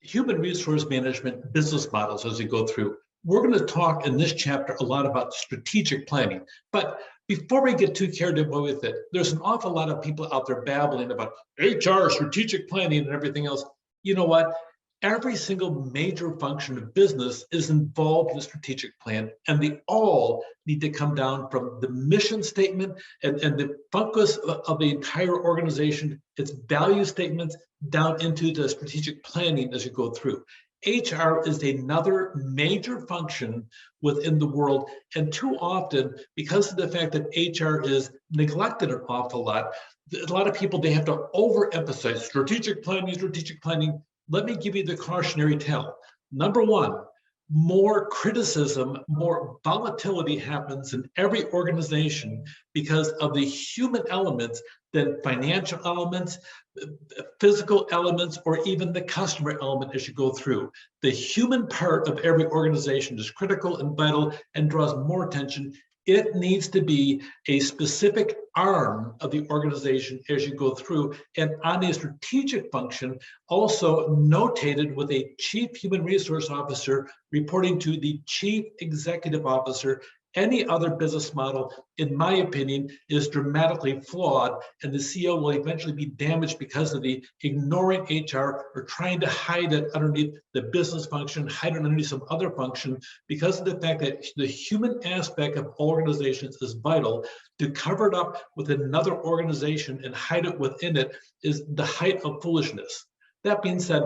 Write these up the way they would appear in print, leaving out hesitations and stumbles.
human resource management business models as we go through. We're going to talk in this chapter a lot about strategic planning. But before we get too carried away with it, there's an awful lot of people out there babbling about HR, strategic planning, and everything else. You know what? Every single major function of business is involved in a strategic plan, and they all need to come down from the mission statement and the focus of the entire organization, its value statements, down into the strategic planning as you go through. HR is another major function within the world, and too often, because of the fact that HR is neglected an awful lot, a lot of people, they have to overemphasize strategic planning, strategic planning. Let me give you the cautionary tale. Number one, more criticism, more volatility happens in every organization because of the human elements than financial elements, physical elements, or even the customer element as you go through. The human part of every organization is critical and vital and draws more attention. It needs to be a specific arm of the organization as you go through, and on a strategic function, also notated with a chief human resource officer reporting to the chief executive officer. Any other business model, in my opinion, is dramatically flawed, and the CEO will eventually be damaged because of the ignoring HR or trying to hide it underneath the business function, hide it underneath some other function, because of the fact that the human aspect of organizations is vital. To cover it up with another organization and hide it within it is the height of foolishness. That being said,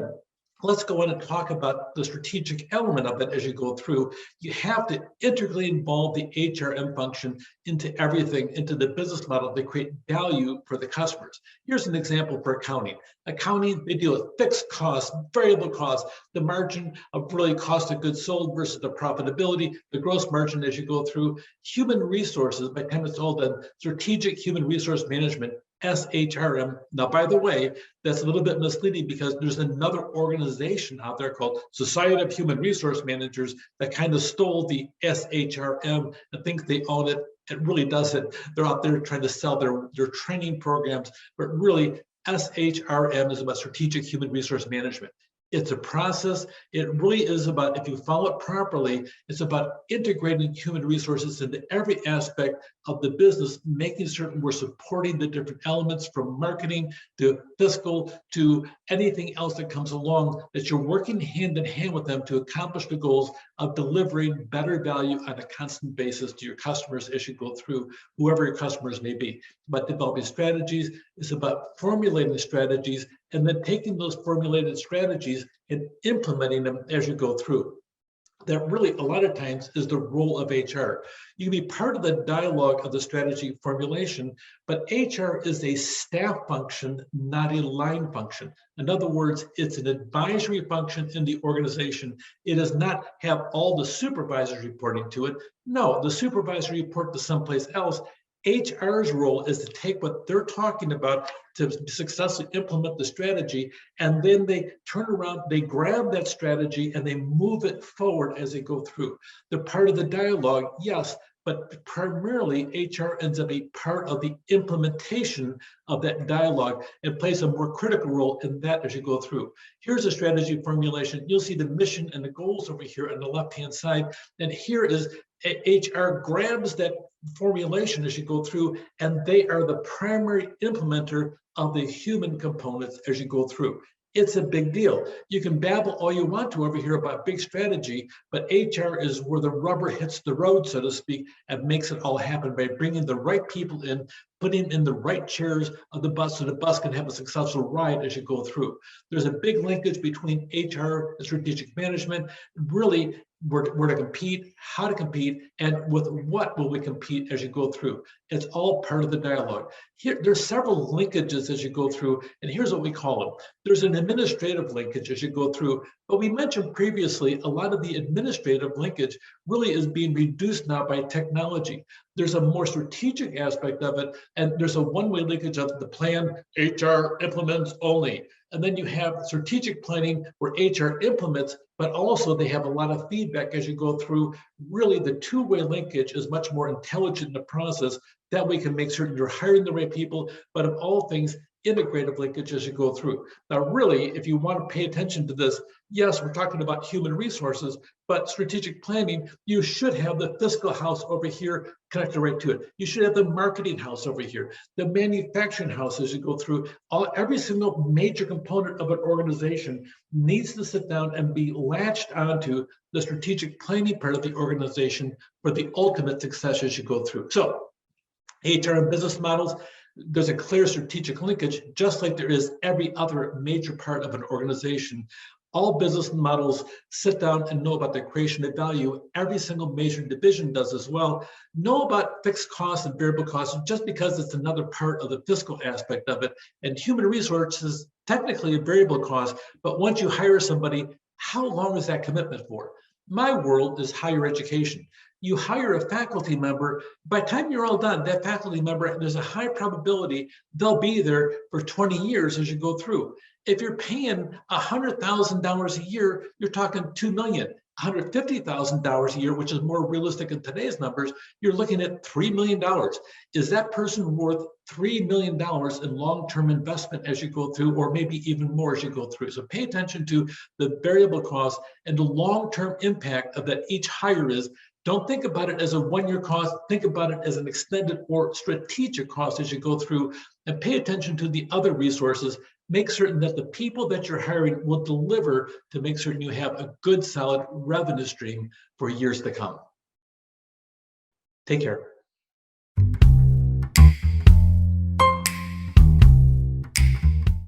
let's go in and talk about the strategic element of it as you go through. You have to integrally involve the HRM function into everything, into the business model to create value for the customers. Here's an example for accounting. Accounting, they deal with fixed costs, variable costs, the margin of really cost of goods sold versus the profitability, the gross margin as you go through. Human resources, by the time it's all done, strategic human resource management, SHRM. Now, by the way, that's a little bit misleading because there's another organization out there called Society of Human Resource Managers that kind of stole the SHRM and think they own it. It really doesn't. They're out there trying to sell their training programs, but really SHRM is about strategic human resource management. It's a process. It really is about, if you follow it properly, it's about integrating human resources into every aspect of the business, making certain we're supporting the different elements from marketing to fiscal to anything else that comes along, that you're working hand in hand with them to accomplish the goals of delivering better value on a constant basis to your customers as you go through, whoever your customers may be. But developing strategies is about formulating strategies and then taking those formulated strategies and implementing them as you go through. That really, a lot of times, is the role of HR. You can be part of the dialogue of the strategy formulation, but HR is a staff function, not a line function. In other words, it's an advisory function in the organization. It does not have all the supervisors reporting to it. No, the supervisor report to someplace else. HR's role is to take what they're talking about to successfully implement the strategy, and then they turn around, they grab that strategy, and they move it forward as they go through. They're part of the dialogue, yes, but primarily HR ends up a part of the implementation of that dialogue and plays a more critical role in that as you go through. Here's a strategy formulation. You'll see the mission and the goals over here on the left-hand side, and here is HR grabs that formulation as you go through, and they are the primary implementer of the human components as you go through. It's a big deal. You can babble all you want to over here about big strategy, but HR is where the rubber hits the road, so to speak, and makes it all happen by bringing the right people in, putting in the right chairs of the bus so the bus can have a successful ride as you go through. There's a big linkage between HR and strategic management. Really, where to compete, how to compete, and with what will we compete as you go through. It's all part of the dialogue. Here, there's several linkages as you go through, and here's what we call them. There's an administrative linkage as you go through, but we mentioned previously, a lot of the administrative linkage really is being reduced now by technology. There's a more strategic aspect of it, and there's a one-way linkage of the plan, HR implements only. And then you have strategic planning where HR implements, but also they have a lot of feedback as you go through. Really, the two-way linkage is much more intelligent in the process. That way can make certain you're hiring the right people, but of all things, integrative linkage as you go through. Now, really, if you want to pay attention to this, yes, we're talking about human resources, but strategic planning, you should have the fiscal house over here connected right to it. You should have the marketing house over here, the manufacturing house as you go through. Every single major component of an organization needs to sit down and be latched onto the strategic planning part of the organization for the ultimate success as you go through. So, HR and business models, there's a clear strategic linkage, just like there is every other major part of an organization. All business models sit down and know about the creation of value. Every single major division does as well. Know about fixed costs and variable costs just because it's another part of the fiscal aspect of it. And human resources, technically a variable cost, but once you hire somebody, how long is that commitment for? My world is higher education. You hire a faculty member, by the time you're all done, that faculty member, there's a high probability they'll be there for 20 years as you go through. If you're paying $100,000 a year, you're talking $2 million. $150,000 a year, which is more realistic in today's numbers, you're looking at $3 million. Is that person worth $3 million in long-term investment as you go through, or maybe even more as you go through? So pay attention to the variable cost and the long-term impact of that each hire is. Don't think about it as a one-year cost. Think about it as an extended or strategic cost as you go through, and pay attention to the other resources. Make certain that the people that you're hiring will deliver to make certain you have a good, solid revenue stream for years to come. Take care.